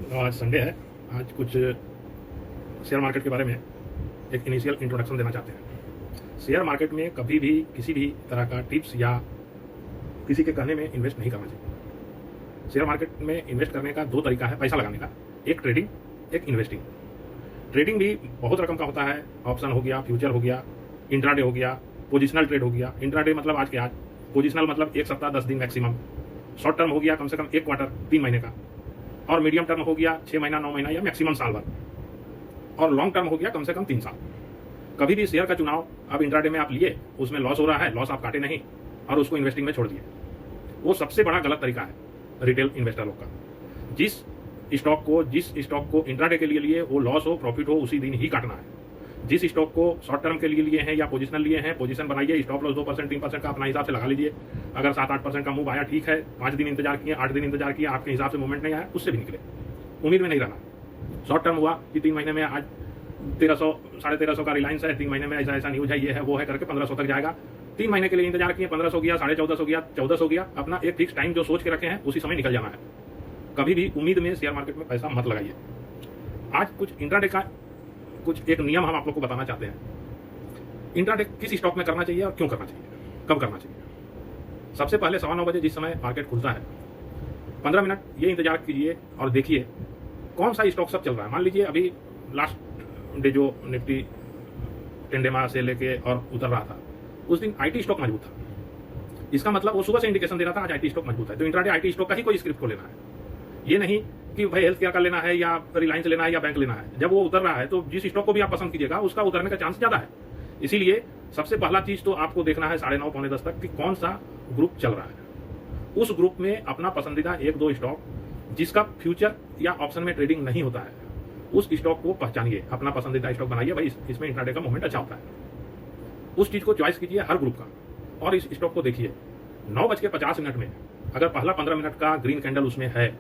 आज संडे है। आज कुछ शेयर मार्केट के बारे में एक इनिशियल इंट्रोडक्शन देना चाहते हैं। शेयर मार्केट में कभी भी किसी भी तरह का टिप्स या किसी के कहने में इन्वेस्ट नहीं करना चाहिए। शेयर मार्केट में इन्वेस्ट करने का दो तरीका है पैसा लगाने का, एक ट्रेडिंग, एक इन्वेस्टिंग। ट्रेडिंग भी बहुत रकम का होता है, ऑप्शन हो गया, फ्यूचर हो गया, इंट्राडे हो गया, पोजिशनल ट्रेड हो गया। इंट्राडे मतलब आज के आज, पोजिशनल मतलब एक सप्ताह 10 दिन मैक्सिमम, शॉर्ट टर्म हो गया कम से कम एक क्वार्टर 3 महीने का, और मीडियम टर्म हो गया 6 महीना 9 महीना या मैक्सिमम साल भर, और लॉन्ग टर्म हो गया कम से कम 3 साल। कभी भी शेयर का चुनाव अब इंट्राडे में आप लिए, उसमें लॉस हो रहा है, लॉस आप काटे नहीं और उसको इन्वेस्टिंग में छोड़ दिए, वो सबसे बड़ा गलत तरीका है रिटेल इन्वेस्टर लोग का। जिस स्टॉक को इंट्राडे के लिए वो लॉस हो प्रॉफिट हो उसी दिन ही काटना है। जिस स्टॉक को शॉर्ट टर्म के लिए हैं या पोजीशनल लिए हैं, पोजीशन बनाइए, स्टॉप लॉस 2% 3% का अपना हिसाब से लगा लीजिए। अगर 7-8% का मूव आया ठीक है, 5 दिन इंतजार किए, 8 दिन इंतजार किया, आपके हिसाब से मूवमेंट नहीं आया, उससे भी निकले, उम्मीद में नहीं रहना। शॉर्ट टर्म हुआ कि 3 महीने में आज 1300 1350 का रिलायंस है, 3 महीने में ऐसा न्यूज है, ये है वो है करके 1500 तक जाएगा। 3 महीने के लिए इंतजार किए, 1500 गया, 1450 गया, 1400 गया, अपना एक फिक्स टाइम जो सोच के रखे हैं उसी समय निकल जाना है। कभी भी उम्मीद में शेयर मार्केट में पैसा मत लगाइए। आज कुछ इंट्राडे का कुछ एक नियम हम आप लोग को बताना चाहते हैं। इंट्राडे किस स्टॉक में करना चाहिए और क्यों करना चाहिए, कब करना चाहिए। सबसे पहले 9:15 बजे जिस समय मार्केट खुलता है, 15 मिनट ये इंतजार कीजिए और देखिए कौन सा स्टॉक सब चल रहा है। मान लीजिए अभी लास्ट डे जो निफ्टी 10 डे से लेके और उतर रहा था, उस दिन आईटी स्टॉक मजबूत था। इसका मतलब वो सुबह से इंडिकेशन दे रहा था आज आईटी स्टॉक मजबूत है, तो इंट्राडे आईटी स्टॉक का ही कोई स्क्रिप्ट को लेना है। ये नहीं कि भाई हेल्थ केयर का लेना है या रिलायंस लेना है या बैंक लेना है। जब वो उतर रहा है तो जिस स्टॉक को भी आप पसंद कीजिएगा उसका उतरने का चांस ज्यादा है। इसीलिए सबसे पहला चीज तो आपको देखना है 9:30 पौने 10 तक कि कौन सा ग्रुप चल रहा है। उस ग्रुप में अपना पसंदीदा 1-2 स्टॉक जिसका फ्यूचर या ऑप्शन में ट्रेडिंग नहीं होता है, उस स्टॉक को पहचानिए, अपना पसंदीदा स्टॉक बनाइए। भाई इसमें इंट्राडे का मूवमेंट अच्छा होता है, उस चीज को चॉइस कीजिए हर ग्रुप का, और इस स्टॉक को देखिए 9:50 में अगर पहला 15 मिनट का ग्रीन कैंडल उसमें है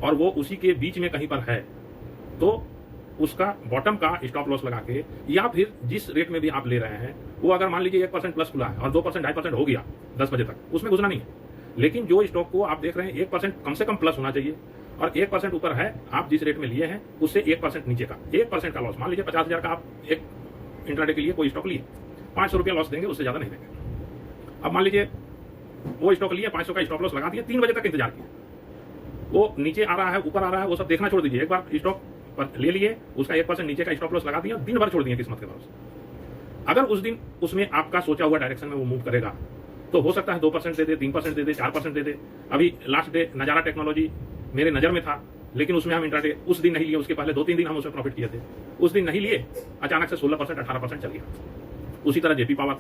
और वो उसी के बीच में कहीं पर है, तो उसका बॉटम का स्टॉप लॉस लगा के, या फिर जिस रेट में भी आप ले रहे हैं वो अगर मान लीजिए 1% प्लस खुला है और 2% 2.5% हो गया 10 बजे तक, उसमें घुसना नहीं है। लेकिन जो स्टॉक को आप देख रहे हैं 1% कम से कम प्लस होना चाहिए और 1% ऊपर है, आप जिस रेट में लिए हैं उससे 1% नीचे का 1% का लॉस। मान लीजिए 50,000 का आप एक इंट्राडे के लिए कोई स्टॉक लिए, 500 रुपया लॉस देंगे, उससे ज्यादा नहीं देंगे। अब मान लीजिए वो स्टॉक लिए, 500 का स्टॉप लॉस लगा दिया, 3 बजे तक इंतजार किया, वो नीचे आ रहा है ऊपर आ रहा है वो सब देखना छोड़ दीजिए। एक बार स्टॉक पर ले लिए, उसका 1% नीचे का स्टॉप लॉस लगा दिया, दिन भर छोड़ दिए किस्मत के भरोसे। अगर उस दिन उसमें आपका सोचा हुआ डायरेक्शन में वो मूव करेगा तो हो सकता है 2% दे दे, 3% दे दे, 4% दे दे। अभी लास्ट डे नजारा टेक्नोलॉजी मेरे नजर में था, लेकिन उसमें हम इंट्राडे उस दिन नहीं लिए, उसके पहले 2-3 दिन हम उसमें प्रॉफिट किए थे। उस दिन नहीं लिए, अचानक से 16% 18% चल गया। उसी तरह जेपी पावर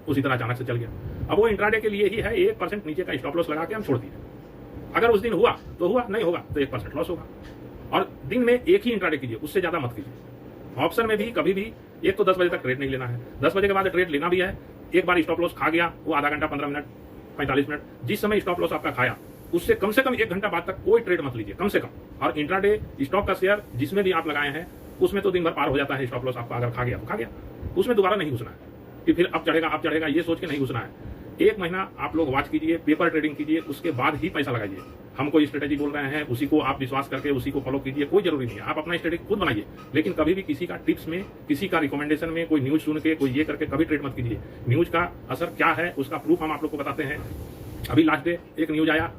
उसी तरह अचानक से चल गया। अब वो इंट्राडे के लिए ही है, 1% नीचे का स्टॉप लॉस लगा के हम छोड़ दिए। अगर उस दिन हुआ तो हुआ, नहीं होगा तो 1% लॉस होगा। और दिन में एक ही इंट्राडे कीजिए, उससे ज्यादा मत कीजिए। ऑप्शन में भी कभी भी एक तो 10 बजे तक ट्रेड नहीं लेना है, 10 बजे के बाद ट्रेड लेना भी है। एक बार स्टॉप लॉस खा गया, वो आधा घंटा 15 मिनट 45 मिनट जिस समय स्टॉप लॉस आपका खाया, उससे कम से कम 1 घंटा बाद तक कोई ट्रेड मत लीजिए, कम से कम। और इंट्राडे स्टॉक का शेयर जिसमें भी आप लगाए हैं उसमें तो दिन भर पार हो जाता है। स्टॉप लॉस आपका अगर खा गया तो खा गया, उसमें दोबारा नहीं घुसना है कि फिर अब चढ़ेगा ये सोच के नहीं घुसना है। 1 महीना आप लोग वॉच कीजिए, पेपर ट्रेडिंग कीजिए, उसके बाद ही पैसा लगाइए। हम कोई स्ट्रेटेजी बोल रहे हैं उसी को आप विश्वास करके उसी को फॉलो कीजिए, कोई जरूरी नहीं है, आप अपना स्ट्रेटेजी खुद बनाइए। लेकिन कभी भी किसी का टिप्स में, किसी का रिकमेंडेशन में, कोई न्यूज सुन के, कोई ये करके कभी ट्रेड मत कीजिए। न्यूज का असर क्या है उसका प्रूफ हम आप लोग को बताते हैं। अभी लास्ट डे एक न्यूज आया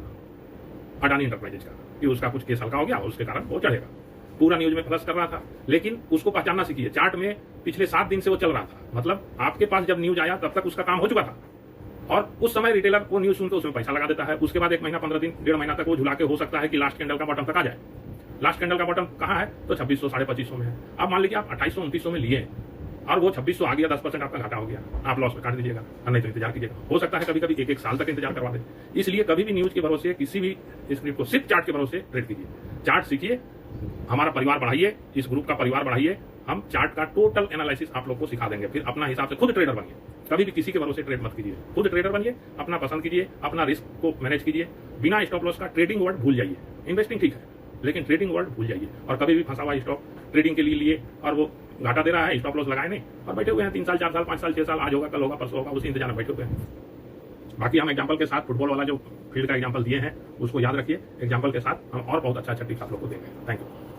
अडानी इंटरप्राइजेज का कि उसका कुछ केस हल्का हो गया और उसके कारण वो चढ़ेगा, पूरा न्यूज में प्लस कर रहा था। लेकिन उसको पहचानना सीखिए, चार्ट में पिछले 7 दिन से वो चल रहा था, मतलब आपके पास जब न्यूज आया तब तक उसका काम हो चुका था। और उस समय रिटेलर वो न्यूज सुनकर उसमें पैसा लगा देता है। उसके बाद 1 महीना 15 दिन 1.5 महीना तक वो झुला के हो सकता है कि लास्ट कैंडल का बॉटम तक आ जाए। लास्ट कैंडल का बॉटम कहाँ है तो 2600 2550 में है। अब मान लीजिए आप 2800 2900 में लिए और वो 2600 आ गया, 10% आपका घाटा हो गया, आप लॉस में काट दीजिएगा, नहीं तो इंतजार कीजिएगा। हो सकता है कभी कभी 1-1 साल तक इंतजार करवा दे। इसलिए कभी भी न्यूज के भरोसे, किसी भी स्क्रिप्ट को सिर्फ चार्ट के भरोसे ट्रेड कीजिए। चार्ट सीखिए, हमारा परिवार बढ़ाइए, इस ग्रुप का परिवार बढ़ाइए। हम चार्ट का टोटल एनालिसिस आप लोग को सिखा देंगे, फिर अपना हिसाब से खुद ट्रेडर बनिए। कभी भी किसी के भरोसे ट्रेड मत कीजिए, खुद ट्रेडर बनिए, अपना पसंद कीजिए, अपना रिस्क को मैनेज कीजिए, बिना स्टॉप लॉस का। ट्रेडिंग वर्ड भूल जाइए, इन्वेस्टिंग ठीक है लेकिन ट्रेडिंग वर्ड भूल जाइए। और कभी भी फंसा हुआ स्टॉक ट्रेडिंग के लिए और वो घाटा दे रहा है, स्टॉप लॉस लगाए नहीं और बैठे हुए हैं 3 साल 4 साल 5 साल 6 साल, आज होगा कल होगा परसों होगा, उसी इंतजार में बैठे हुए हैं। बाकी हम एग्जाम्पल के साथ फुटबॉल वाला जो फील्ड का एग्जाम्पल दिए हैं उसको याद रखिए। एग्जाम्पल के साथ हम और बहुत अच्छा अच्छा टिप्स आप लोग को देंगे। Thank you.